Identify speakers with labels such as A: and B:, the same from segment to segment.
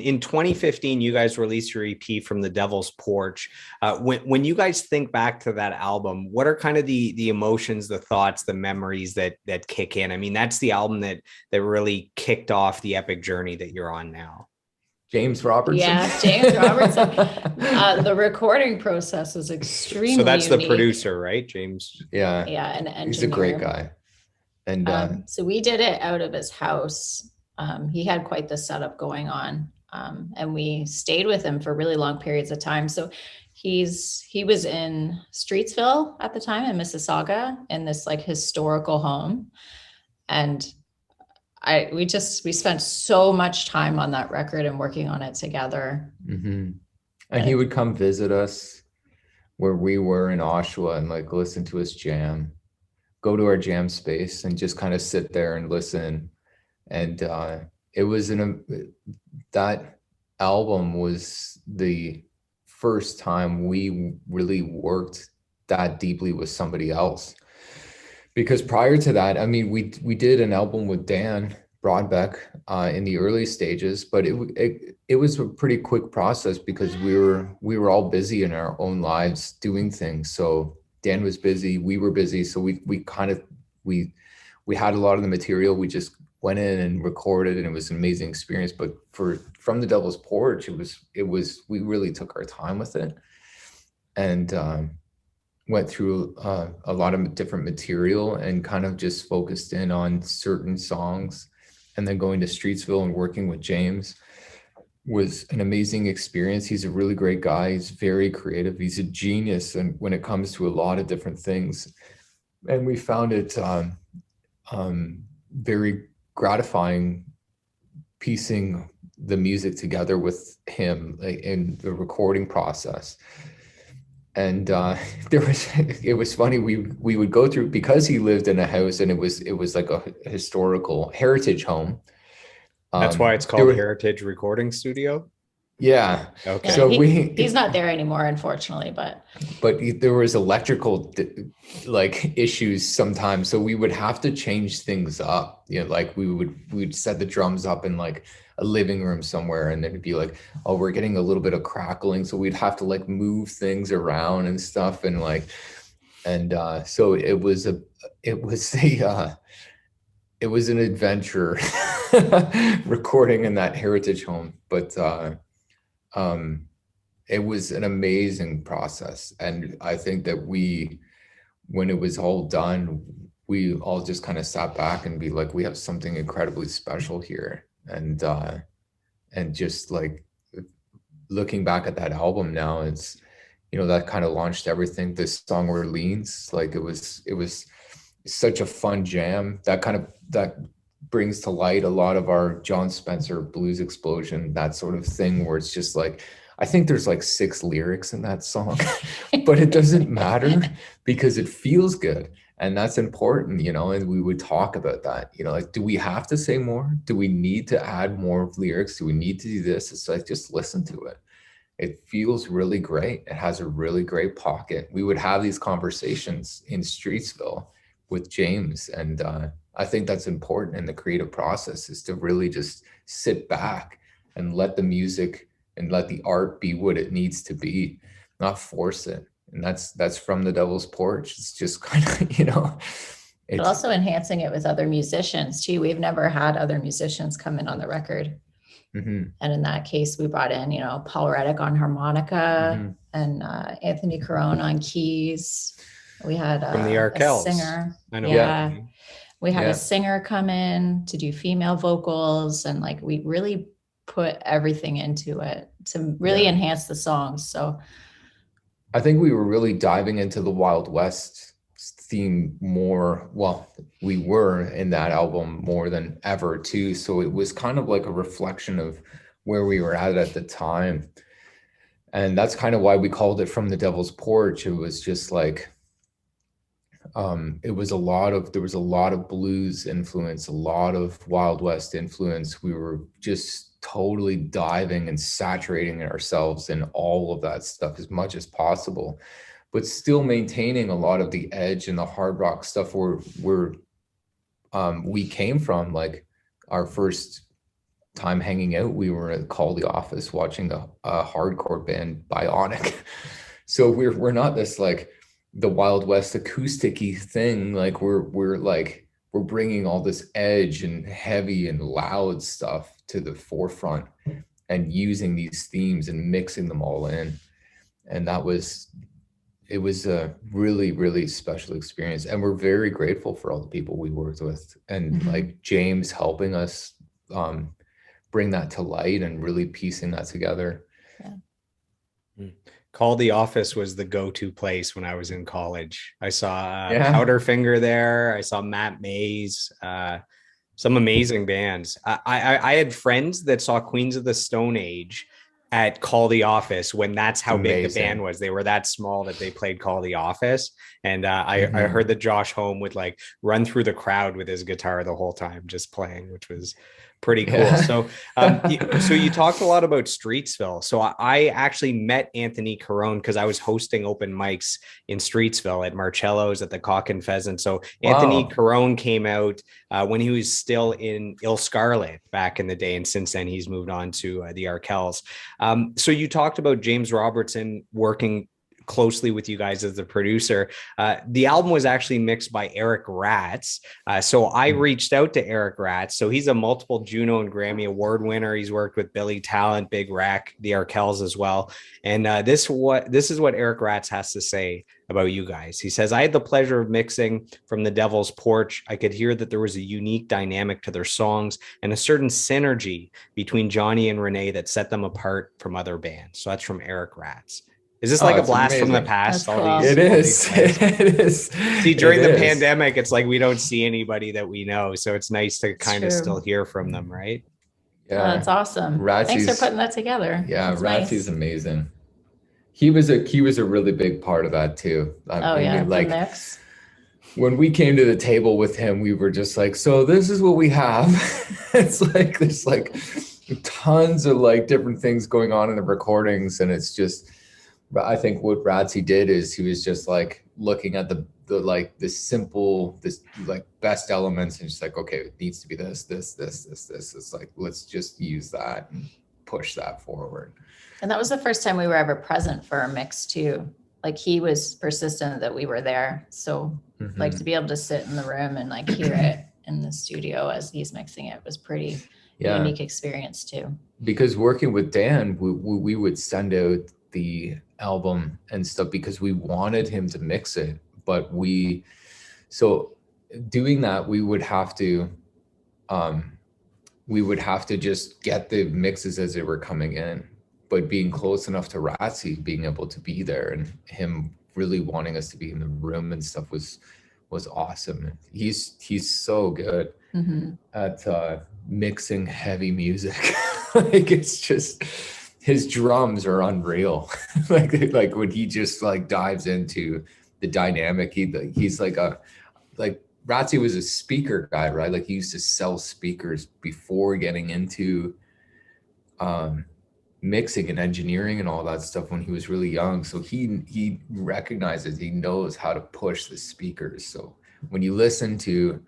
A: In 2015, you guys released your EP From the Devil's Porch. When you guys think back to that album, what are kind of the emotions, the thoughts, the memories that kick in? I mean, that's the album that really kicked off the epic journey that you're on now.
B: James Robertson.
C: Yeah, James Robertson. The recording process was extremely
A: So that's
C: unique.
A: the producer, right, James?
B: Yeah,
C: Yeah, an engineer.
B: he's a great guy. And
C: so we did it out of his house. He had quite the setup going on, and we stayed with him for really long periods of time. So he was in Streetsville at the time in Mississauga in this like historical home, and we spent so much time on that record and working on it together.
B: Mm-hmm. And he would come visit us where we were in Oshawa and like listen to us jam, go to our jam space and just kind of sit there and listen. And it was that album was the first time we really worked that deeply with somebody else. Because prior to that, I mean, we did an album with Dan Broadbeck in the early stages, but it was a pretty quick process because we were all busy in our own lives doing things. So Dan was busy, we were busy, so we had a lot of the material. We just went in and recorded, and it was an amazing experience. But From the Devil's Porch, we really took our time with it, and went through a lot of different material and kind of just focused in on certain songs. And then going to Streetsville and working with James was an amazing experience. He's a really great guy. He's very creative. He's a genius, and when it comes to a lot of different things. And we found it very gratifying piecing the music together with him in the recording process. And it was funny. We would go through, because he lived in a house and it was like a historical heritage home.
A: That's why it's called Heritage Recording Studio.
B: Yeah.
A: Okay.
C: Yeah,
B: So
C: he's not there anymore, unfortunately, but
B: there was electrical like issues sometimes. So we would have to change things up. You know, like we'd set the drums up in like a living room somewhere, and then it'd be like, oh, we're getting a little bit of crackling. So we'd have to like move things around and stuff. And like, so it was an adventure recording in that heritage home. But it was an amazing process. And I think that when it was all done, we all just kind of sat back and be like, we have something incredibly special here. And just like looking back at that album now, it's, you know, that kind of launched everything. This song Orleans, like it was such a fun jam that brings to light a lot of our John Spencer blues explosion, that sort of thing, where it's just like, I think there's like 6 lyrics in that song, but it doesn't matter because it feels good. And that's important, you know, and we would talk about that, you know, like, do we have to say more? Do we need to add more lyrics? Do we need to do this? It's like, just listen to it. It feels really great. It has a really great pocket. We would have these conversations in Streetsville with James. And I think that's important in the creative process, is to really just sit back and let the music and let the art be what it needs to be, not force it. And that's From the Devil's Porch. It's just kind of, you know,
C: but also enhancing it with other musicians too. We've never had other musicians come in on the record. Mm-hmm. And in that case, we brought in, you know, Paul Reddick on harmonica, mm-hmm. and Anthony Carone on keys. We had
A: from the Arkells.
C: A singer.
A: I know.
C: Yeah. We had a singer come in to do female vocals, and like we really put everything into it to really enhance the songs. So
B: I think we were really diving into the Wild West theme more. Well, we were in that album more than ever too. So it was kind of like a reflection of where we were at the time. And that's kind of why we called it From the Devil's Porch. It was just like, there was a lot of blues influence, a lot of Wild West influence. We were just totally diving and saturating ourselves in all of that stuff as much as possible, but still maintaining a lot of the edge and the hard rock stuff where we came from. Like our first time hanging out, we were at Call the Office watching a hardcore band, Bionic. So we're not this like the Wild West acoustic-y thing. Like we're bringing all this edge and heavy and loud stuff to the forefront and using these themes and mixing them all in. And it was a really, really special experience. And we're very grateful for all the people we worked with, and like James helping us bring that to light and really piecing that together.
C: Yeah.
A: Call the Office was the go-to place when I was in college. I saw Powderfinger there. I saw Matt Mays, some amazing bands. I had friends that saw Queens of the Stone Age at Call the Office when that's how big the band was. They were that small that they played Call the Office. And I heard that Josh Homme would like run through the crowd with his guitar the whole time just playing, which was pretty cool. Yeah. So you talked a lot about Streetsville. So I actually met Anthony Carone because I was hosting open mics in Streetsville at Marcello's at the Cock and Pheasant. So Anthony Carone came out when he was still in Il Scarlet back in the day. And since then he's moved on to the Arkells. So you talked about James Robertson working closely with you guys as the producer. The album was actually mixed by Eric Ratz. So I reached out to Eric Ratz. So he's a multiple Juno and Grammy Award winner. He's worked with Billy Talent, Big Rack, the Arkells as well. And this is what Eric Ratz has to say about you guys. He says, I had the pleasure of mixing from the Devil's Porch. I could hear that there was a unique dynamic to their songs and a certain synergy between Johnny and Renee that set them apart from other bands. So that's from Eric Ratz. Is this like a blast from the past?
B: It is.
A: See, during the pandemic, it's like we don't see anybody that we know. So it's nice to kind of still hear from them, right?
C: Yeah, that's awesome. Thanks for putting that together.
B: Yeah, Ratsy's amazing. He was a really big part of that too.
C: Like the mix.
B: When we came to the table with him, we were just like, so this is what we have. It's like there's like tons of like different things going on in the recordings, and it's just. I think what Ratsy did is he was just like looking at the simple, this like best elements and just like, okay, it needs to be this. It's like, let's just use that and push that forward.
C: And that was the first time we were ever present for a mix too. Like he was persistent that we were there. So like to be able to sit in the room and like hear it in the studio as he's mixing it was pretty unique experience too.
B: Because working with Dan, we would send out the album and stuff because we wanted him to mix it, but so doing that we would have to just get the mixes as they were coming in, but being close enough to Ratsy, being able to be there and him really wanting us to be in the room and stuff was awesome. He's so good at mixing heavy music. Like it's just his drums are unreal. like when he just like dives into the dynamic, he's like Ratsy was a speaker guy, right? Like he used to sell speakers before getting into mixing and engineering and all that stuff when he was really young. So he recognizes, he knows how to push the speakers. So when you listen to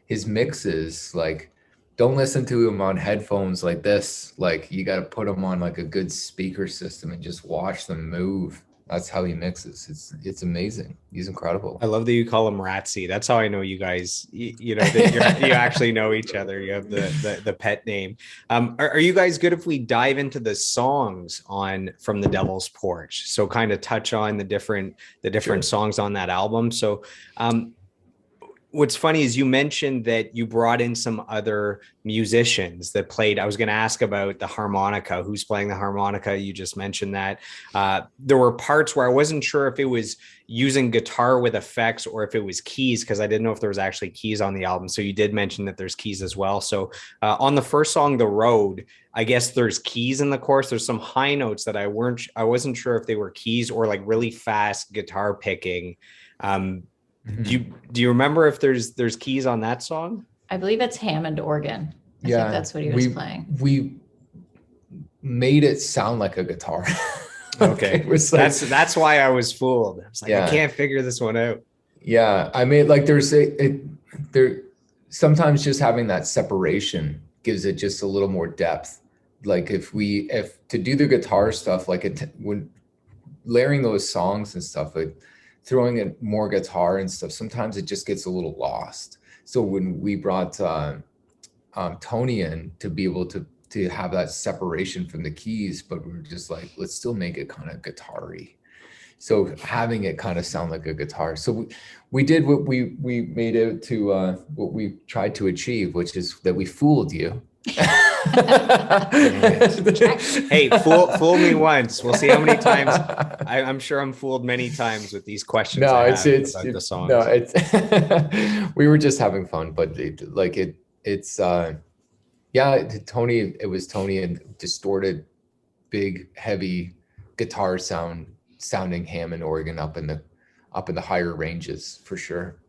B: his mixes, like don't listen to him on headphones like this. Like you got to put him on like a good speaker system and just watch them move. That's how he mixes. It's amazing. He's incredible.
A: I love that you call him Ratsy. That's how I know you guys, you know, that you actually know each other. You have the pet name. Are you guys good if we dive into the songs from the Devil's Porch? So kind of touch on the different songs on that album. So, what's funny is you mentioned that you brought in some other musicians that played. I was going to ask about the harmonica, who's playing the harmonica. You just mentioned that. There were parts where I wasn't sure if it was using guitar with effects or if it was keys, because I didn't know if there was actually keys on the album. So you did mention that there's keys as well. So on the first song, The Road, I guess there's keys in the chorus. There's some high notes that I wasn't sure if they were keys or like really fast guitar picking. Do you remember if there's keys on that song?
C: I believe it's Hammond organ. I think that's what he was playing.
B: We made it sound like a guitar.
A: Okay. That's why I was fooled. I was like, I can't figure this one out.
B: Yeah. I mean, like sometimes just having that separation gives it just a little more depth. Like if to do the guitar stuff, like when layering those songs and stuff, like throwing in more guitar and stuff, sometimes it just gets a little lost. So when we brought Tony in to be able to have that separation from the keys, but we were just like, let's still make it kind of guitar-y. So having it kind of sound like a guitar. So we did what we made it to what we tried to achieve, which is that we fooled you.
A: Hey, fool me once. We'll see how many times. I'm sure I'm fooled many times with these questions.
B: No,
A: about
B: the songs. No, we were just having fun, but Tony. It was Tony and distorted, big, heavy guitar sounding Hammond organ up in the higher ranges for sure.